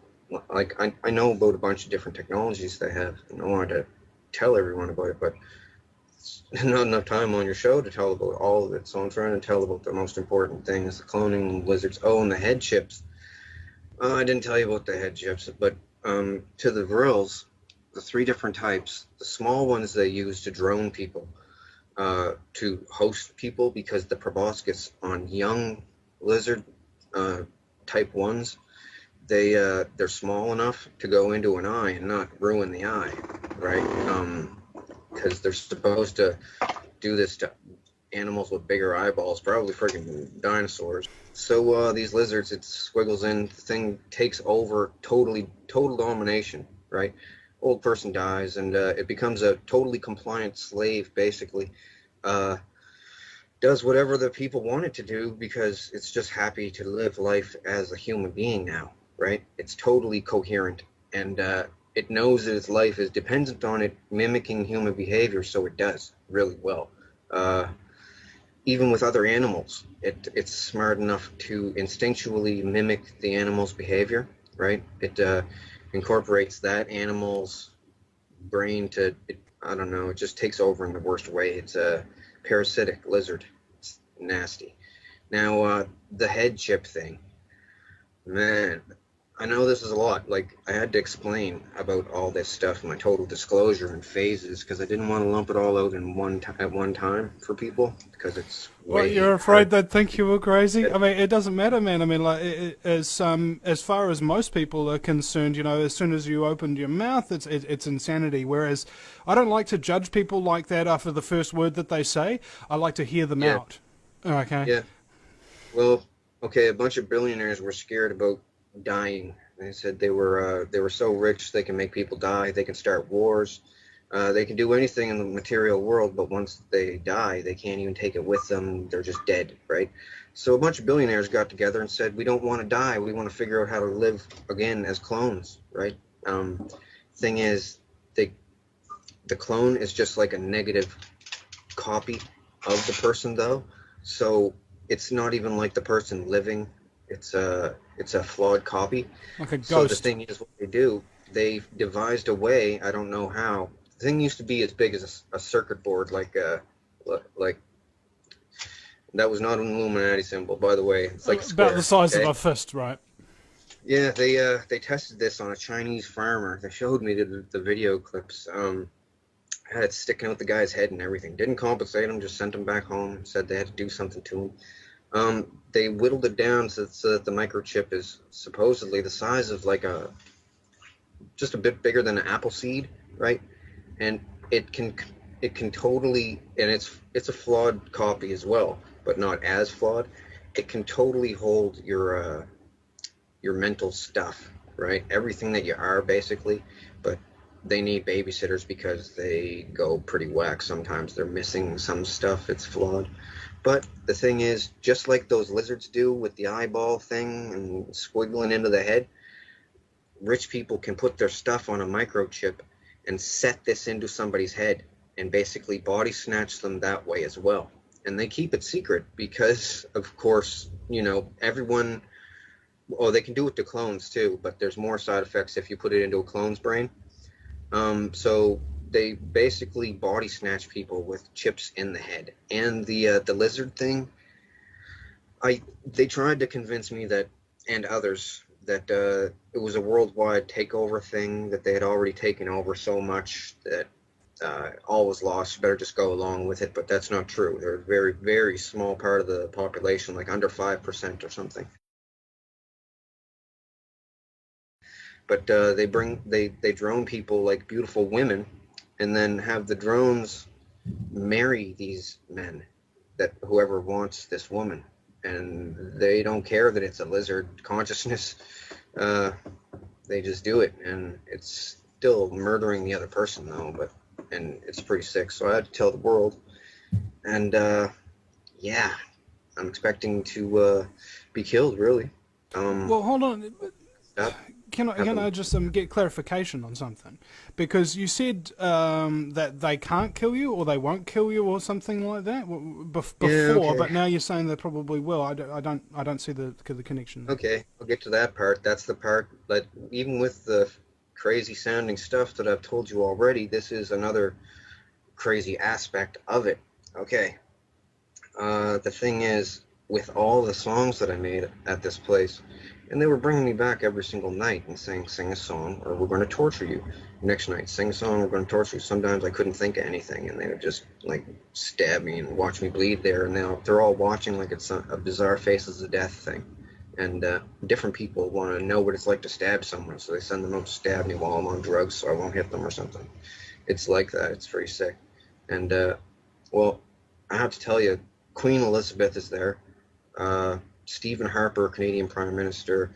like I know about a bunch of different technologies they have, and I wanted to tell everyone about it, but not enough time on your show to tell about all of it. So I'm trying to tell about the most important things: the cloning lizards. Oh, and the head chips. I didn't tell you about the head chips, but to the Vrills, the 3 different types. The small ones they use to drone people, to host people, because the proboscis on young lizard type 1s, they're small enough to go into an eye and not ruin the eye, right? Because they're supposed to do this to animals with bigger eyeballs, probably freaking dinosaurs. So these lizards, it squiggles in, the thing takes over, total domination, right? Old person dies, and it becomes a totally compliant slave, basically. Does whatever the people want it to do because it's just happy to live life as a human being now, right? It's totally coherent, and it knows that its life is dependent on it mimicking human behavior, so it does really well. Even with other animals, it's smart enough to instinctually mimic the animal's behavior, right? It incorporates that animal's brain to, I don't know, it just takes over in the worst way. It's a parasitic lizard. It's nasty. Now, the head chip thing, man, I know this is a lot. Like, I had to explain about all this stuff, my total disclosure and phases, because I didn't want to lump it all out in at one time for people, because it's Well, way you're afraid hard. they'd think you were crazy. I mean, it doesn't matter, man. I mean, like, as far as most people are concerned, you know, as soon as you opened your mouth, it's insanity. Whereas, I don't like to judge people like that after the first word that they say. I like to hear them Yeah, out. Okay. yeah. Well, okay, a bunch of billionaires were scared about dying. They said they were so rich they can make people die, they can start wars, they can do anything in the material world, but once they die, they can't even take it with them. They're just dead, right? So a bunch of billionaires got together and said, we don't want to die. We want to figure out how to live again as clones, right? Thing is, they, the clone is just like a negative copy of the person, though. So it's not even like the person living. It's a flawed copy. Like a So the ghost. thing is, what they do, they devised a way. I don't know how. The thing used to be as big as a circuit board, like that was not an Illuminati symbol, by the way. It's like a About the square. size of Okay. a fist, right? Yeah, they tested this on a Chinese farmer. They showed me the video clips. Had it sticking out the guy's head and everything. Didn't compensate him, just sent him back home. Said they had to do something to him. They whittled it down so that the microchip is supposedly the size of like just a bit bigger than an apple seed, right? And it can it can totally, and it's a flawed copy as well, but not as flawed. It can totally hold your mental stuff, right? Everything that you are basically, but they need babysitters because they go pretty whack sometimes. They're missing some stuff. It's flawed. But the thing is, just like those lizards do with the eyeball thing and squiggling into the head, rich people can put their stuff on a microchip and set this into somebody's head and basically body snatch them that way as well. And they keep it secret because, of course, everyone, they can do it to clones too, but there's more side effects if you put it into a clone's brain. So they basically body snatch people with chips in the head. And the lizard thing, they tried to convince me that, and others, that it was a worldwide takeover thing, that they had already taken over so much that all was lost. You better just go along with it. But that's not true. They're a very, very small part of the population, like under 5% or something. But they drone people like beautiful women, and then have the drones marry these men, that whoever wants this woman, and they don't care that it's a lizard consciousness. They just do it, and it's still murdering the other person though. And it's pretty sick. So I had to tell the world, and yeah, I'm expecting to be killed. Really. Well, hold on. That Can I happened. just get clarification on something? Because you said that they can't kill you or they won't kill you or something like that Yeah. before, Okay. but now you're saying they probably will. I don't see the connection there. Okay. I'll get to that part. That's the part. But even with the crazy sounding stuff that I've told you already, this is another crazy aspect of it. Okay. The thing is, with all the songs that I made at this place, and they were bringing me back every single night and saying, sing a song or we're going to torture you. Next night, sing a song, we're going to torture you. Sometimes I couldn't think of anything and they would just like stab me and watch me bleed there. And now they're all watching like it's a bizarre Faces of Death thing. And different people want to know what it's like to stab someone, so they send them out to stab me while I'm on drugs so I won't hit them or something. It's like that. It's very sick. And, well, I have to tell you, Queen Elizabeth is there. Stephen Harper, Canadian Prime Minister.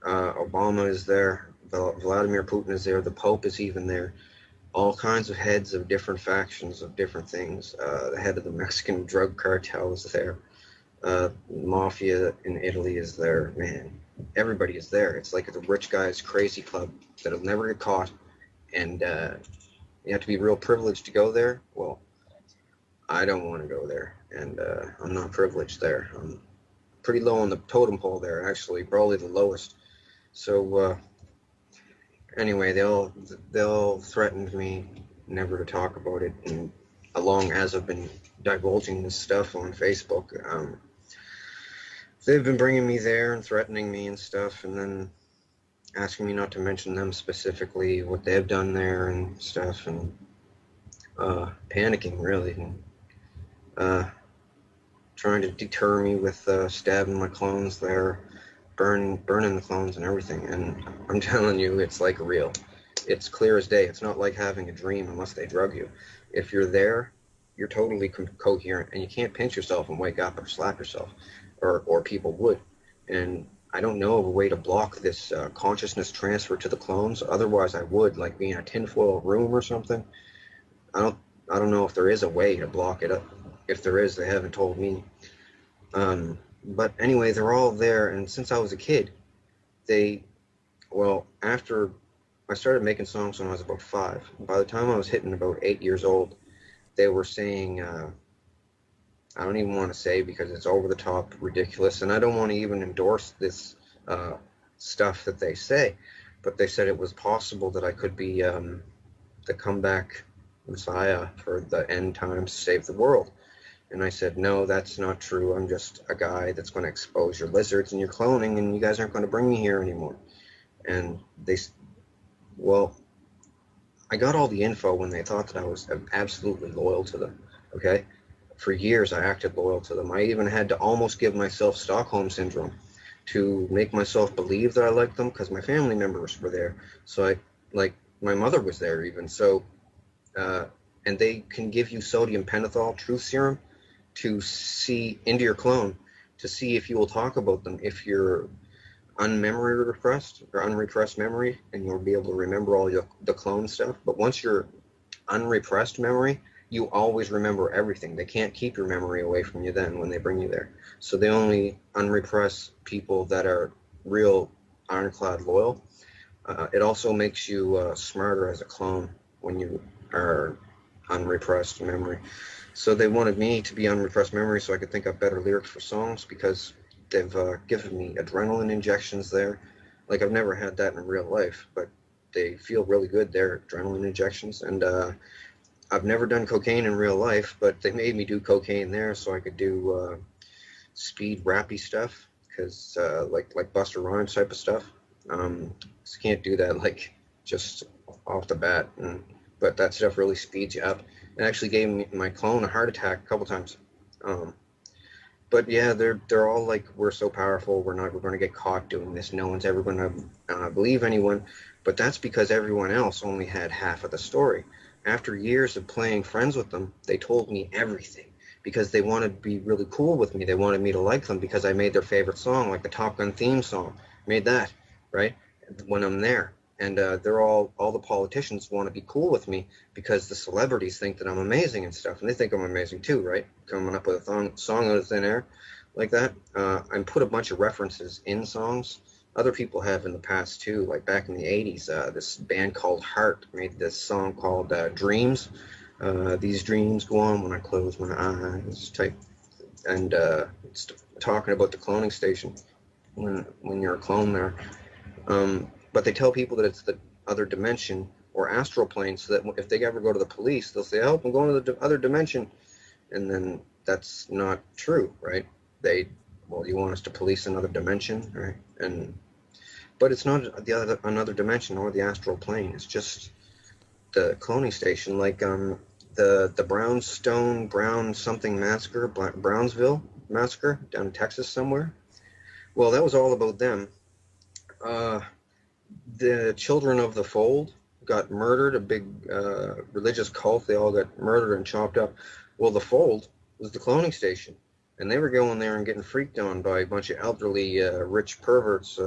Obama is there. Vladimir Putin is there. The Pope is even there. All kinds of heads of different factions of different things. The head of the Mexican drug cartel is there. Mafia in Italy is there. Man, everybody is there. It's like the rich guy's crazy club that'll never get caught. And you have to be real privileged to go there. Well, I don't want to go there, and I'm not privileged there. I'm pretty low on the totem pole there, actually, probably the lowest. So anyway, they'll threatened me never to talk about it, and along as I've been divulging this stuff on Facebook, they've been bringing me there and threatening me and stuff, and then asking me not to mention them specifically, what they've done there and stuff, and panicking really, and uh, trying to deter me with stabbing my clones there, burning the clones and everything. And I'm telling you, it's like real. It's clear as day. It's not like having a dream unless they drug you. If you're there, you're totally coherent, and you can't pinch yourself and wake up or slap yourself, or people would. And I don't know of a way to block this consciousness transfer to the clones. Otherwise, I would, like being in a tinfoil room or something. I don't I don't know if there is a way to block it up. If there is, they haven't told me. But anyway, they're all there, and since I was a kid, they well after I started making songs when I was about 5. By the time I was hitting about 8 years old, they were saying I don't even want to say because it's over the top ridiculous, and I don't want to even endorse this uh, stuff that they say. But they said it was possible that I could be the comeback messiah for the end times to save the world. And I said, no, that's not true. I'm just a guy that's going to expose your lizards and your cloning, and you guys aren't going to bring me here anymore. And well, I got all the info when they thought that I was absolutely loyal to them. Okay, for years I acted loyal to them. I even had to almost give myself Stockholm syndrome to make myself believe that I liked them because my family members were there. So like, my mother was there even. So, uh, and they can give you sodium pentothal truth serum to see into your clone to see if you will talk about them if you're unmemory repressed or unrepressed memory, and you'll be able to remember all the clone stuff. But once you're unrepressed memory, you always remember everything. They can't keep your memory away from you then when they bring you there. So they only unrepress people that are real ironclad loyal. It also makes you smarter as a clone when you are unrepressed memory. So they wanted me to be unrepressed memory so I could think up better lyrics for songs because they've given me adrenaline injections there. Like I've never had that in real life, but they feel really good. They're adrenaline injections, and I've never done cocaine in real life, but they made me do cocaine there so I could do speed rappy stuff because like Buster Rhymes type of stuff. So can't do that like just off the bat, but that stuff really speeds you up. It actually gave my clone a heart attack a couple times. Um, but yeah, they're all like, we're so powerful. We're going to get caught doing this. No one's ever going to believe anyone. But that's because everyone else only had half of the story. After years of playing friends with them, they told me everything because they wanted to be really cool with me. They wanted me to like them because I made their favorite song, like the Top Gun theme song. Made that, right? When I'm there. and all the politicians want to be cool with me because the celebrities think that I'm amazing and stuff, and they think I'm amazing too, right? Coming up with a song out of thin air like that. I put a bunch of references in songs. Other people have in the past too, like back in the 80s. This band called Heart made this song called Dreams. These dreams go on when I close my eyes type, and it's talking about the cloning station when you're a clone there. But they tell people that it's the other dimension or astral plane, so that if they ever go to the police, they'll say, "Oh, I'm going to the other dimension," and then that's not true, right? Well, you want us to police another dimension, right? But it's not another dimension or the astral plane. It's just the cloning station, like the Brown something massacre, Brownsville massacre down in Texas somewhere. Well, that was all about them. The Children of the Fold got murdered, a big religious cult. They all got murdered and chopped up. Well, the Fold was the cloning station, and they were going there and getting freaked on by a bunch of elderly, rich perverts.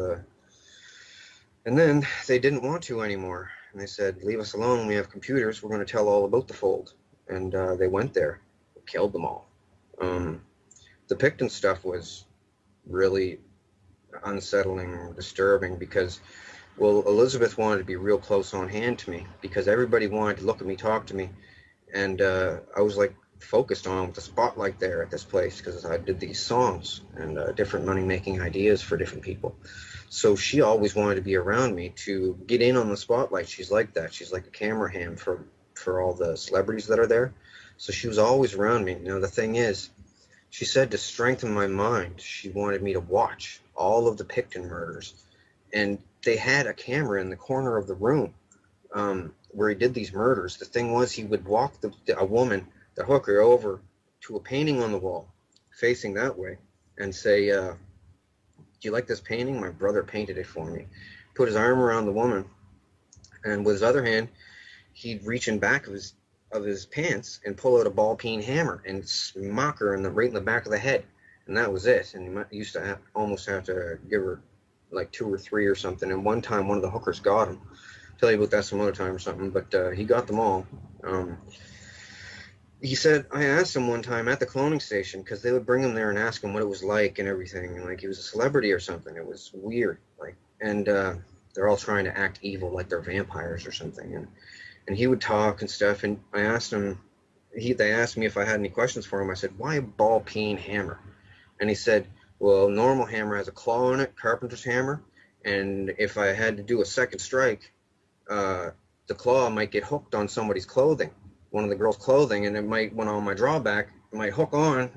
And then they didn't want to anymore, and they said, "Leave us alone. We have computers. We're going to tell all about the Fold." And they went there, killed them all. The Picton stuff was really unsettling, disturbing, because, well, Elizabeth wanted to be real close on hand to me because everybody wanted to look at me, talk to me, and I was like focused on with the spotlight there at this place because I did these songs and different money-making ideas for different people. So she always wanted to be around me to get in on the spotlight. She's like that. She's like a camera ham for all the celebrities that are there. So she was always around me. Now, the thing is, she said to strengthen my mind, she wanted me to watch all of the Picton murders. And they had a camera in the corner of the room where he did these murders. The thing was, he would walk a woman, the hooker, over to a painting on the wall facing that way and say, "Do you like this painting? My brother painted it for me." Put his arm around the woman, and with his other hand, he'd reach in back of his pants and pull out a ball-peen hammer and smack her right in the back of the head, and that was it. And he used to almost have to give her like 2 or 3 or something. And one time, one of the hookers got him. I'll tell you about that some other time or something. But he got them all. He said, I asked him one time at the cloning station, because they would bring him there and ask him what it was like and everything, and like he was a celebrity or something. It was weird, and they're all trying to act evil, like they're vampires or something. And he would talk and stuff, and I asked him. They asked me if I had any questions for him. I said, "Why a ball-peen hammer?" And he said, "Well, normal hammer has a claw in it, carpenter's hammer, and if I had to do a second strike, the claw might get hooked on somebody's clothing, one of the girls' clothing, and it might, when on my drawback, it might hook on,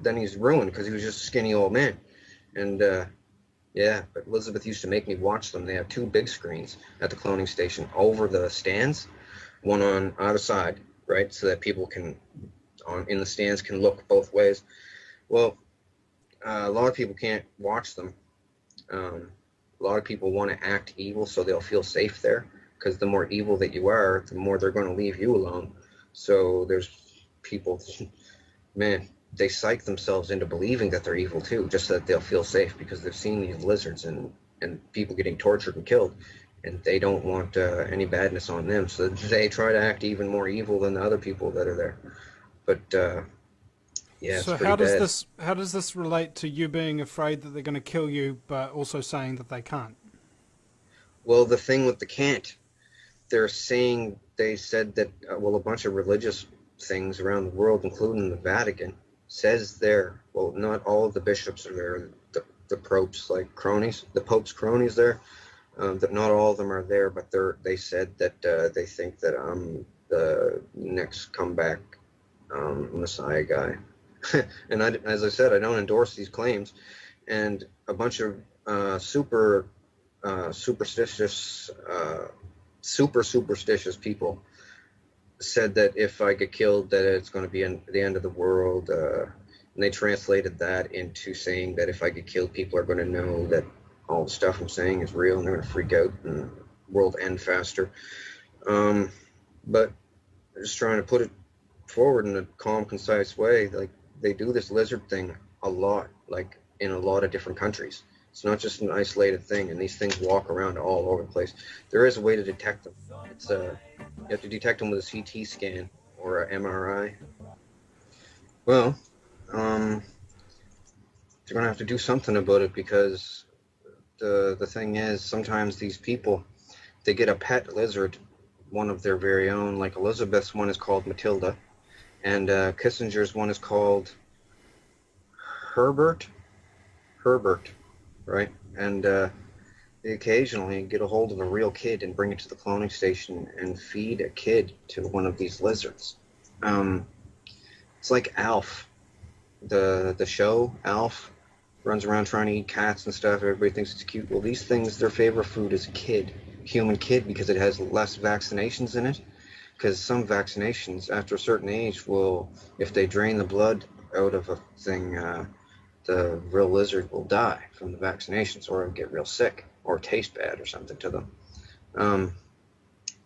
then he's ruined because he was just a skinny old man." And yeah, but Elizabeth used to make me watch them. They have 2 big screens at the cloning station over the stands, one on either side, right, so that people in the stands can look both ways. Well, a lot of people can't watch them. A lot of people want to act evil so they'll feel safe there, because the more evil that you are, the more they're going to leave you alone. So there's people, man, they psych themselves into believing that they're evil too, just so that they'll feel safe, because they've seen these lizards and people getting tortured and killed, and they don't want any badness on them. So they try to act even more evil than the other people that are there. But yeah, so it's pretty bad. how does this relate to you being afraid that they're going to kill you, but also saying that they can't? Well, the thing with the can't, they said that, well, a bunch of religious things around the world, including the Vatican, says there, well, not all of the bishops are there, the Pope's like cronies, the Pope's cronies there, that not all of them are there, but they said that they think that I'm the next comeback Messiah guy. And as I said, I don't endorse these claims. And a bunch of super superstitious people said that if I get killed, that it's going to be the end of the world. And they translated that into saying that if I get killed, people are going to know that all the stuff I'm saying is real, and they're going to freak out and the world end faster. But just trying to put it forward in a calm, concise way. Like, they do this lizard thing a lot, like in a lot of different countries. It's not just an isolated thing, and these things walk around all over the place. There is a way to detect them. It's you have to detect them with a CT scan or a MRI. Well, they're gonna have to do something about it, because the thing is, sometimes these people, they get a pet lizard, one of their very own. Like Elizabeth's one is called Matilda, and Kissinger's one is called Herbert. Herbert, right? And they occasionally get a hold of a real kid and bring it to the cloning station and feed a kid to one of these lizards. Um, it's like Alf, the show Alf, runs around trying to eat cats and stuff. Everybody thinks it's cute. Well, these things, their favorite food is a kid, human kid, because it has less vaccinations in it. Because some vaccinations, after a certain age, will, if they drain the blood out of a thing, the real lizard will die from the vaccinations, or get real sick, or taste bad or something to them.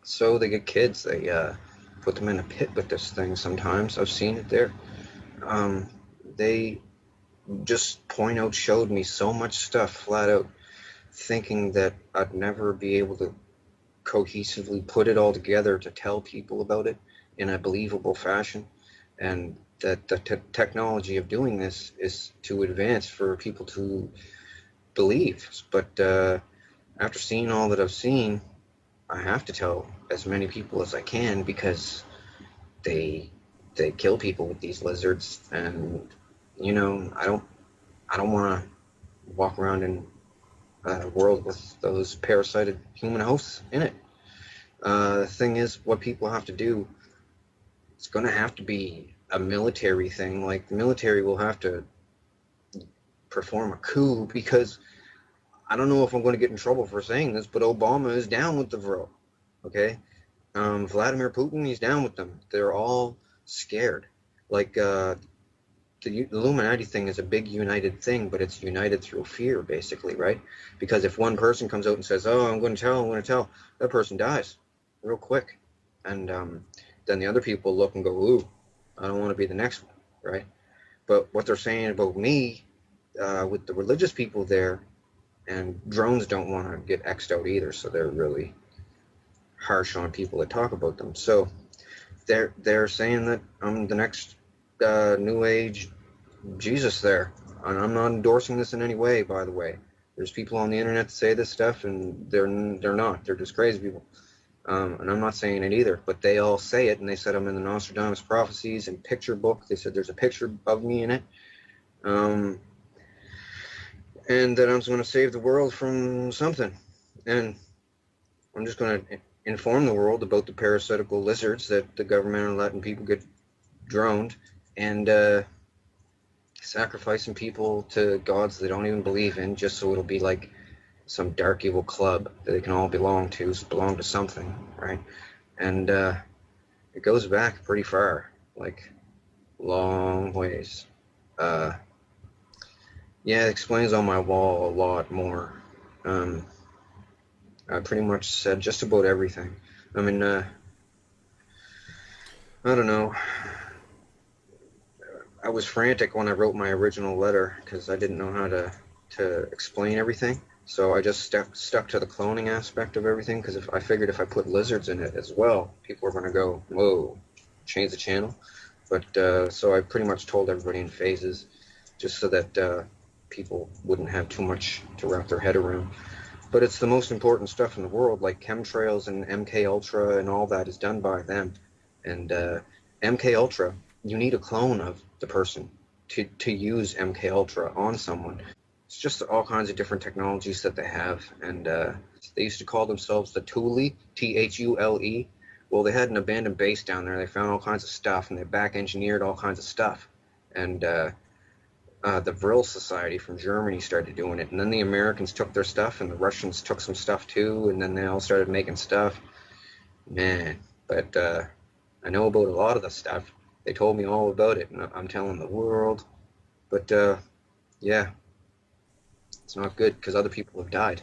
So they get kids, they put them in a pit with this thing sometimes. I've seen it there. They just showed me so much stuff flat out, thinking that I'd never be able to cohesively put it all together to tell people about it in a believable fashion, and that the technology of doing this is too advanced for people to believe. But after seeing all that I've seen, I have to tell as many people as I can, because they kill people with these lizards, and I don't want to walk around in a world with those parasited human hosts in it. The thing is, what people have to do, it's going to have to be a military thing. Like, the military will have to perform a coup, because I don't know if I'm going to get in trouble for saying this, but Obama is down with the Vril. Okay? Vladimir Putin, he's down with them. They're all scared. Like, the Illuminati thing is a big united thing, but it's united through fear, basically, right? Because if one person comes out and says, oh, I'm going to tell, that person dies real quick. And then the other people look and go, ooh, I don't want to be the next one, right? But what they're saying about me, with the religious people there, and drones don't want to get X'd out either, so they're really harsh on people that talk about them. So they're saying that I'm the next New Age Jesus there, and I'm not endorsing this in any way, by the way. There's people on the internet that say this stuff, and they're not. They're just crazy people. And I'm not saying it either, but they all say it, and they said I'm in the Nostradamus prophecies and picture book. They said there's a picture of me in it, and that I'm going to save the world from something. And I'm just going to inform the world about the parasitical lizards that the government are letting people get droned, and sacrificing people to gods they don't even believe in, just so it'll be like some dark evil club that they can all belong to something, right? And it goes back pretty far, like long ways. Yeah, it explains on my wall a lot more. I pretty much said just about everything. I mean, I don't know. I was frantic when I wrote my original letter, because I didn't know how to explain everything. So I just stuck to the cloning aspect of everything, because I figured if I put lizards in it as well, people were going to go, whoa, change the channel. But so I pretty much told everybody in phases, just so that people wouldn't have too much to wrap their head around. But it's the most important stuff in the world, like chemtrails and MK Ultra and all that is done by them. And MK Ultra, you need a clone of the person to use MK Ultra on someone. It's just all kinds of different technologies that they have, and they used to call themselves the Thule, Thule. Well, they had an abandoned base down there. They found all kinds of stuff, and they back-engineered all kinds of stuff. And the Vril Society from Germany started doing it, and then the Americans took their stuff, and the Russians took some stuff too, and then they all started making stuff. Man, but I know about a lot of the stuff. They told me all about it, and I'm telling the world. But yeah, it's not good, because other people have died.